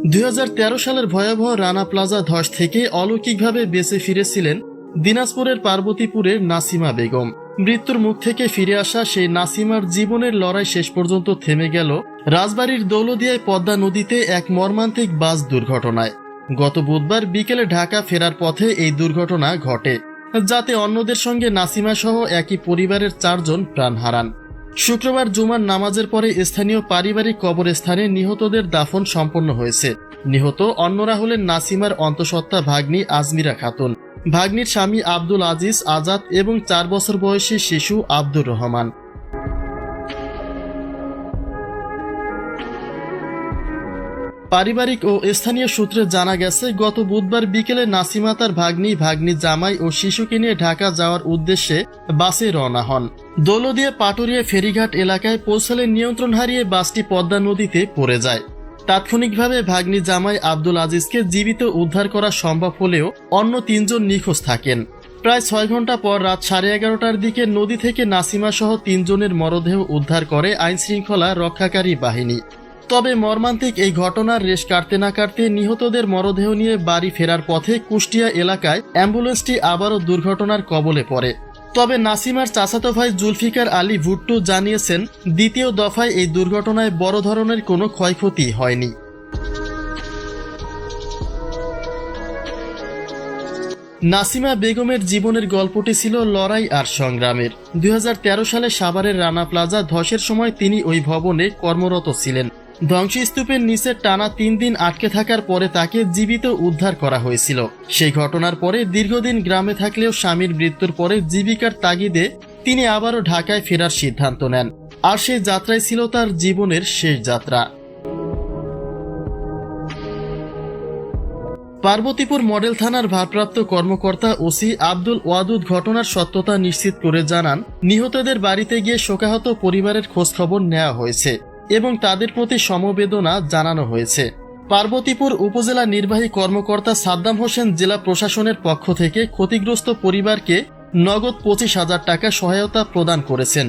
2013 সালের ভয়াবহ রানা প্লাজা ধস থেকে অলৌকিকভাবে বেঁচে ফিরেছিলেন দিনাজপুরের পার্বতীপুরের নাসিমা বেগম। মৃত্যুর মুখ থেকে ফিরে আসা সেই নাসিমার জীবনের লড়াই শেষ পর্যন্ত থেমে গেল রাজবাড়ীর দৌলদিয়ায় পদ্মা নদীতে এক মর্মান্তিক বাস দুর্ঘটনায়। গত বুধবার বিকেলে ঢাকা ফেরার পথে এই দুর্ঘটনা ঘটে, যাতে অন্যদের সঙ্গে নাসিমা সহ একই পরিবারের 4 জন প্রাণ হারান। শুক্রবার জুমার নামাজের পরে স্থানীয় পারিবারিক কবরস্থানে নিহতদের দাফন সম্পন্ন হয়েছে। নিহত অন্যরা হলেন নাসিমার অন্তঃসত্ত্বা ভাগ্নি আজমিরা খাতুন, ভাগ্নির স্বামী আব্দুল আজিজ আজাদ এবং 4 বছর বয়সী শিশু আব্দুর রহমান। পারিবারিক ও স্থানীয় সূত্রে জানা গেছে, গত বুধবার বিকেলে নাসিমা তার ভাগ্নি জামাই ও শিশুকে নিয়ে ঢাকা যাওয়ার উদ্দেশ্যে বাসে রওনা হন। দৌলদিয়া পাটুরিয়া ফেরিঘাট এলাকায় পৌঁছালে নিয়ন্ত্রণ হারিয়ে বাসটি পদ্মা নদীতে পড়ে যায়। তাৎক্ষণিকভাবে ভাগ্নি জামাই আব্দুল আজিজকে জীবিত উদ্ধার করা সম্ভব হলেও অন্য 3 জন নিখোঁজ থাকেন। প্রায় 6 ঘন্টা পর রাত 11:30টার দিকে নদী থেকে নাসিমা সহ 3 জনের মরদেহ উদ্ধার করে আইনশৃঙ্খলা রক্ষাকারী বাহিনী। তবে মর্মান্তিক এই ঘটনার রেশ কাটতে না কাটতে নিহতদের মরদেহ নিয়ে বাড়ি ফেরার পথে কুষ্টিয়া এলাকায় অ্যাম্বুলেন্সটি আবারও দুর্ঘটনার কবলে পড়ে। তবে নাসিমার চাচাতো ভাই জুলফিকার আলী ভুট্টু জানিয়েছেন, দ্বিতীয় দফায় এই দুর্ঘটনায় বড় ধরনের কোনো ক্ষয়ক্ষতি হয়নি। নাসিমা বেগমের জীবনের গল্পটি ছিল লড়াই আর সংগ্রামের। 2013 সালে সাভারের রানা প্লাজা ধসের সময় তিনি ওই ভবনে কর্মরত ছিলেন। ধ্বংসস্তূপের নিচে টানা 3 দিন আটকে থাকার পরে তাকে জীবিত উদ্ধার করা হয়েছিল। সেই ঘটনার পরে দীর্ঘদিন গ্রামে থাকলেও স্বামীর মৃত্যুর পরে জীবিকার তাগিদে তিনি আবারও ঢাকায় ফেরার সিদ্ধান্ত নেন। আর সেই যাত্রাই ছিল তার জীবনের শেষ যাত্রা। পার্বতীপুর মডেল থানার ভারপ্রাপ্ত কর্মকর্তা ওসি আব্দুল ওয়াদুদ ঘটনার সত্যতা নিশ্চিত করে জানান, নিহতদের বাড়িতে গিয়ে শোকাহত পরিবারের খোঁজখবর নেওয়া হয়েছে এবং তাদের প্রতি সমবেদনা জানানো হয়েছে। পার্বতীপুর উপজেলা নির্বাহী কর্মকর্তা সাদ্দাম হোসেন জেলা প্রশাসনের পক্ষ থেকে ক্ষতিগ্রস্ত পরিবারকে নগদ 25,000 টাকা সহায়তা প্রদান করেছেন।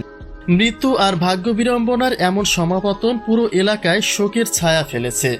মৃত্যু আর ভাগ্য বিড়ম্বনার এমন সমাপতন পুরো এলাকায় শোকের ছায়া ফেলেছে।